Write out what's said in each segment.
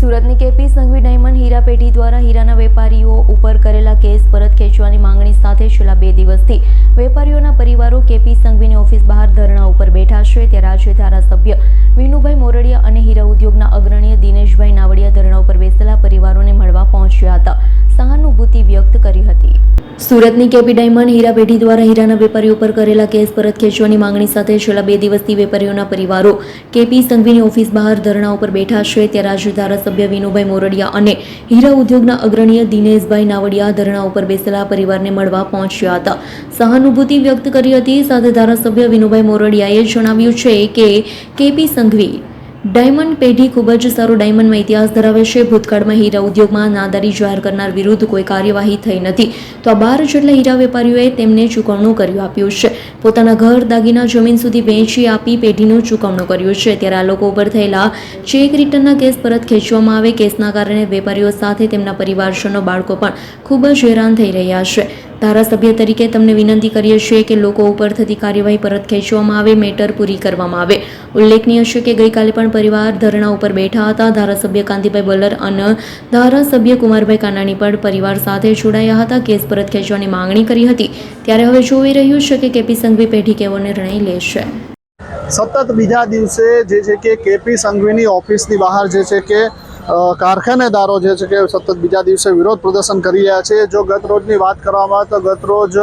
સુરતની KP Sanghvi diamond હીરા પેઢી દ્વારા હીરાના વેપારીઓ ઉપર કરેલા કેસ પરત ખેંચવાની માંગણી સાથે છેલ્લા 2 દિવસથી વેપારીઓના પરિવારો કેપી સંઘવીની ઓફિસ બહાર ધરણા ઉપર બેઠા છે। ત્યારે આજે ધારાસભ્ય વિનુભાઈ મોરડિયા અને હીરા ઉદ્યોગના અગ્રણી દિનેશભાઈ નાવડિયા ધરણા ઉપર બેસેલા પરિવારોને મળવા પહોંચ્યા હતા, સહાનુભૂતિ વ્યક્ત કરી હતી। સુરતની કેપી ડાયમંડ હીરા પેઢી દ્વારા હીરાના વેપારીઓ પર કરેલા કેસ પરત ખેંચવાની માંગણી સાથે છેલ્લા 2 દિવસથી વેપારીઓના પરિવારો કેપી સંઘવીની ઓફિસ બહાર ધરણા ઉપર બેઠા છે। ત્યારે આજે ધારાસભ્ય વિનુભાઈ મોરડિયા અને હીરા ઉદ્યોગના અગ્રણી દિનેશભાઈ નાવડિયા ધરણા ઉપર બેસેલા પરિવારને મળવા પહોંચ્યા હતા, સહાનુભૂતિ વ્યક્ત કરી હતી। સાથે ધારાસભ્ય વિનુભાઈ મોરડિયાએ જણાવ્યું છે કે કેપી સંઘવી ડાયમંડ પેઢી ખૂબ જ સારો ડાયમંડમાં ઇતિહાસ ધરાવે છે। ભૂતકાળમાં હીરા ઉદ્યોગમાં નાદારી જાહેર કરનાર વિરુદ્ધ કોઈ કાર્યવાહી થઈ નથી, તો આ 12 જેટલા હીરા વેપારીઓએ તેમને ચૂકવણું કર્યું આપ્યું છે, પોતાના ઘર દાગીના જમીન સુધી વેચી આપી પેઢીનું ચૂકવણું કર્યું છે। ત્યારે આ લોકો ઉપર થયેલા ચેક રિટર્નના કેસ પરત ખેંચવામાં આવે, કેસના કારણે વેપારીઓ સાથે તેમના પરિવારજનો બાળકો પણ ખૂબ જ હેરાન થઈ રહ્યા છે। ધારાસભ્ય તરીકે તમને વિનંતી કરીએ છીએ કે લોકો ઉપર થતી કાર્યવાહી પરત ખેંચવામાં આવે, મેટર પૂરી કરવામાં આવે। ઉલ્લેખનીય છે કે ગઈકાલે પણ પરિવાર ધરણા ઉપર બેઠા હતા। ધારાસભ્ય કાંતિભાઈ બલર અને ધારાસભ્ય કુમારભાઈ કાનાણી પણ પરિવાર સાથે જોડાયા હતા, કેસ પરત ખેંચવાની માંગણી કરી હતી। ત્યારે હવે જોઈ રહ્યું છે કે કેપી સંઘવી પેઢી કેવો નિર્ણય લેશે। સતત બીજા દિવસે જે છે કે કેપી સંઘવીની ઓફિસની બહાર જે છે કે કારખાનેદારો જે છે કે સતત બીજા દિવસે વિરોધ પ્રદર્શન કરી રહ્યા છે। જો ગત રોજની વાત કરવામાં આવે તો ગત રોજ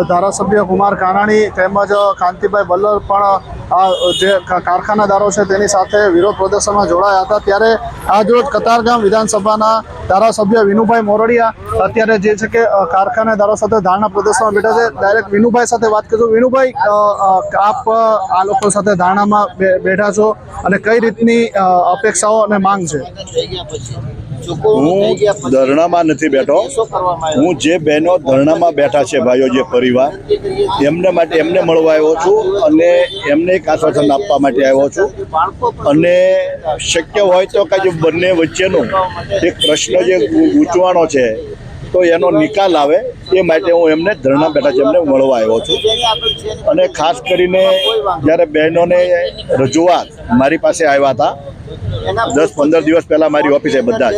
ધારાસભ્ય કુમાર કાનાણી તેમજ કાંતિભાઈ બલ્લર પણ આ જે કારખાનેદારો છે તેની સાથે વિરોધ પ્રદર્શનમાં જોડાયા હતા। ત્યારે આજરોજ કતારગામ વિધાનસભાના ધારાસભ્ય વિનુભાઈ મોરડિયા અત્યારે જે છે કે કારખાનેદારો સાથે ધારણા પ્રદર્શનમાં બેઠા છે। ડાયરેક્ટ વિનુભાઈ સાથે વાત કરીશું। વિનુભાઈ, આપ આ લોકો સાથે ધારણામાં બેઠા છો અને કઈ રીતની અપેક્ષાઓ અને માંગ છે? હું ધરણામાં નથી બેઠો, હું જે બહેનો ધરણામાં બેઠા છે, ભાઈઓ જે પરિવાર, એમને માટે એમને મળવા આવ્યો છું અને એમને એક આશ્વાસન આપવા માટે આવ્યો છું। અને શક્ય હોય તો કે બંને વચ્ચેનો એક પ્રશ્ન જે ગૂંચવાણો છે તો એનો નિકાલ આવે એ માટે હું એમને ધરણા બેઠા છે, એમને મળવા આવ્યો છું। અને ખાસ કરીને જ્યારે બહેનોને રજૂઆત મારી પાસે આવ્યા હતા 10-15 દિવસ પહેલાં મારી ઓફિસે બધા જ,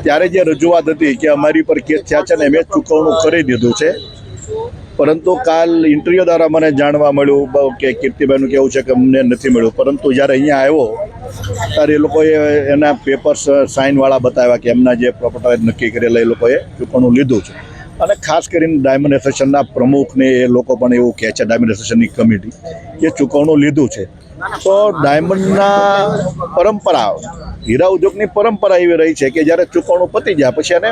ત્યારે જે રજૂઆત હતી કે અમારી પર કેસ થયા છે ને મેં ચૂકવણું કરી દીધું છે, પરંતુ કાલ ઇન્ટરવ્યૂ દ્વારા મને જાણવા મળ્યું કે કીર્તિભાઈનું કેવું છે કે અમને નથી મળ્યું। પરંતુ જ્યારે અહીંયા આવ્યો ત્યારે એ લોકોએ એના પેપર્સ સાઇનવાળા બતાવ્યા કે એમના જે પ્રોપર્ટી નક્કી કરેલા એ લોકોએ ચૂકવણું લીધું છે। અને ખાસ કરીને ડાયમંડ એસોસિએશનના પ્રમુખને એ લોકો પણ એવું કહે છે, ડાયમંડ એસોસિએશનની કમિટી, કે ચૂકવણું લીધું છે। તો ડાયમંડના પરંપરા, હીરા ઉદ્યોગની પરંપરા એવી રહી છે કે જ્યારે ચૂકવણું પતી જાય પછી એને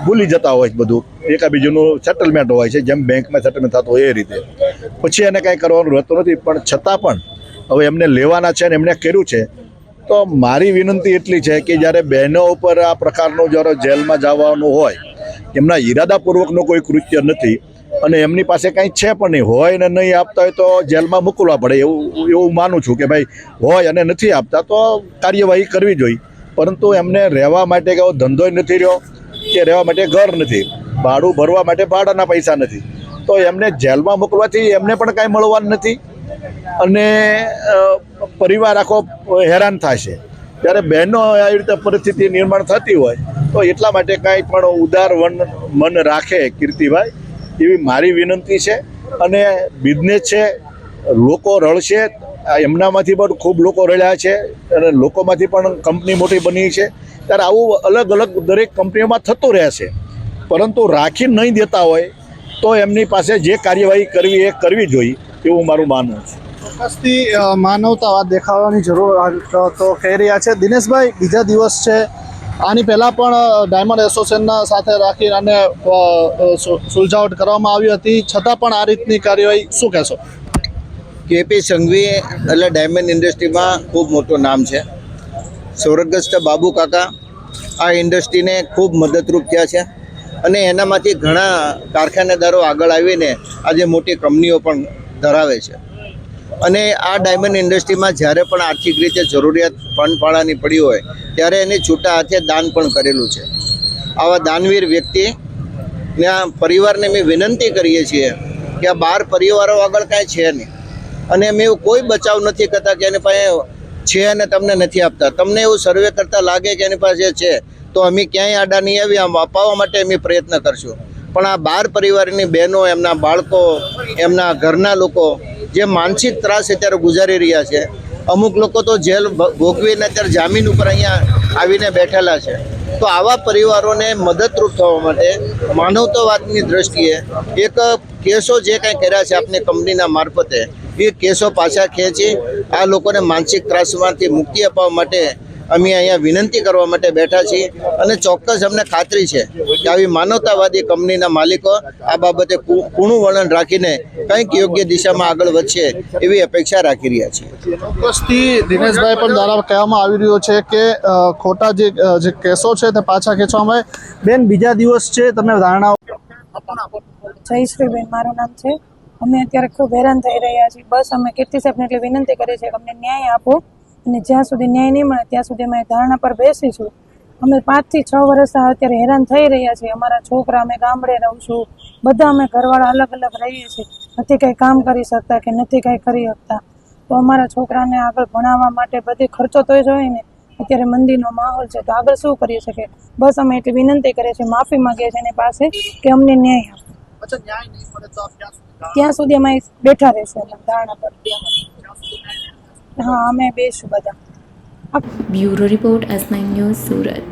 ભૂલી જતા હોય બધું, એકાબીજાનું સેટલમેન્ટ હોય છે, જેમ બેંકમાં સેટલમેન્ટ થતું હોય એ રીતે, પછી એને કાંઈ કરવાનું રહેતું નથી। પણ છતાં પણ હવે એમને લેવાના છે ને એમને કર્યું છે, તો મારી વિનંતી એટલી છે કે જ્યારે બહેનો ઉપર આ પ્રકારનું જ્યારે જેલમાં જવાનું હોય, એમના ઈરાદાપૂર્વકનું કોઈ કૃત્ય નથી અને એમની પાસે કાંઈ છે પણ નહીં, હોય ને નહીં આપતા હોય તો જેલમાં મોકલવા પડે એવું માનું છું કે ભાઈ હોય અને નથી આપતા તો કાર્યવાહી કરવી જોઈએ। પરંતુ એમને રહેવા માટે કે ધંધો નથી રહ્યો કે રહેવા માટે ઘર નથી, ભાડું ભરવા માટે ભાડાના પૈસા નથી, તો એમને જેલમાં મોકલવાથી એમને પણ કાંઈ મળવાનું નથી અને પરિવાર આખો હેરાન થાય છે। ત્યારે બહેનો આવી રીતે પરિસ્થિતિ નિર્માણ થતી હોય તો એટલા માટે કાંઈ પણ ઉદાર મન રાખે કીર્તિભાઈ, એવી મારી વિનંતી છે। અને બિઝનેસ છે, લોકો રળશે, એમનામાંથી પણ ખૂબ લોકો રળ્યા છે અને લોકોમાંથી પણ કંપની મોટી બની છે। ત્યારે આવું અલગ અલગ દરેક કંપનીઓમાં થતું રહેશે, પરંતુ રાખી નહીં દેતા હોય તો એમની પાસે જે કાર્યવાહી કરવી એ કરવી જોઈએ એવું મારું માનવું છે। ચોક્કસથી માનવતાવાદ દેખાવાની જરૂર તો કહી રહ્યા છે દિનેશભાઈ। બીજા દિવસ છે, આની પહેલાં પણ ડાયમંડ એસોસિએશનના સાથે રાખી અને સુલઝાવટ કરવામાં આવી હતી, છતાં પણ આ રીતની કાર્યવાહી, શું કહેશો? કેપી સંઘવી એટલે ડાયમંડ ઇન્ડસ્ટ્રીમાં ખૂબ મોટું નામ છે। સ્વર્ગસ્થ બાબુ કાકા આ ઇન્ડસ્ટ્રીને ખૂબ મદદરૂપ થયા છે અને એનામાંથી ઘણા કારખાનેદારો આગળ આવીને આજે મોટી કંપનીઓ પણ ધરાવે છે। અને આ ડાયમંડ ઇન્ડસ્ટ્રીમાં જ્યારે પણ આર્થિક રીતે જરૂરિયાત પણપાળાની પડી હોય ત્યારે એની છૂટા હાથે દાન પણ કરેલું છે। આવા દાનવીર વ્યક્તિના પરિવારને મેં વિનંતી કરીએ છીએ કે આ 12 પરિવારો આગળ કાંઈ છે નહીં અને અમે એવું કોઈ બચાવ નથી કરતા કે એને પાસે છે અને તમને નથી આપતા, તમને એવું સર્વે કરતાં લાગે કે એની પાસે છે તો અમે ક્યાંય આડા નહીં આવી, આમ અપાવવા માટે અમે પ્રયત્ન કરશું. પણ આ 12 પરિવારની બહેનો, એમના બાળકો, એમના ઘરના લોકો જે માનસિક ત્રાસ અત્યારે ગુજારી રહ્યા છે, અમુક લોકો તો જેલ ભોગવીને અત્યારે જામીન ઉપર અહીંયા આવીને બેઠેલા છે. તો આવા પરિવારોને મદદરૂપ થવા માટે માનવતાવાદની દ્રષ્ટિએ એક કેસો જે કાંઈ કર્યા છે આપની કંપનીના મારફતે, એ કેસો પાછા ખેંચી આ લોકોને માનસિક ત્રાસમાંથી મુક્તિ અપાવવા માટે અમે અહીંયા વિનંતી કરવા માટે બેઠા છીએ. અને ચોક્કસ અમને ખાતરી છે કે આવી માનવતાવાદી કંપનીના માલિકો આ બાબતે કૂણું વલણ રાખીને કંઈક યોગ્ય દિશામાં આગળ વધશે એવી અપેક્ષા રાખી રહ્યા છીએ. ચોક્કસથી દિનેશભાઈ પણ દ્વારા કહેવામાં આવી રહ્યો છે કે ખોટા જે કેસો છે તે પાછા ખેંચવામાં આવે. બેન, બીજા દિવસ છે, તમે ધારણાઓ. જયશ્રીબેન મારું નામ છે. અમે અત્યારે ખૂબ હેરાન થઈ રહ્યા છીએ. બસ અમે કીર્તિ સાહેબને એટલી વિનંતી કરીએ છીએ કે અમને ન્યાય આપો, અને જ્યાં સુધી ન્યાય નહીં મળે ત્યાં સુધી અમે ધારણા પર બેસીશું. અમે 5 થી 6 વર્ષ અત્યારે હેરાન થઈ રહ્યા છીએ. અમારા છોકરા, અમે ગામડે રહું છું, બધા અમે ઘરવાળા અલગ અલગ રહીએ છીએ. નથી કંઈ કામ કરી શકતા કે નથી કંઈ કરી શકતા. તો અમારા છોકરાને આગળ ભણાવવા માટે બધે ખર્ચો તો જોઈએ ને. અત્યારે મંદીનો માહોલ છે તો આગળ શું કરી શકે. બસ અમે એટલી વિનંતી કરીએ છીએ, માફી માંગીએ છીએ એની પાસે કે અમને ન્યાય આપો. ત્યાં સુધી અમે બેઠા રહેશું ધારણા પર. હા, અમે બેસું બધા. Bureau report S9 news Surat.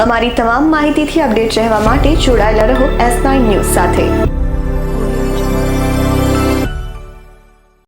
અમારી તમામ માહિતીથી અપડેટ રહેવા માટે જોડાયેલા રહો S9 ન્યૂઝ સાથે.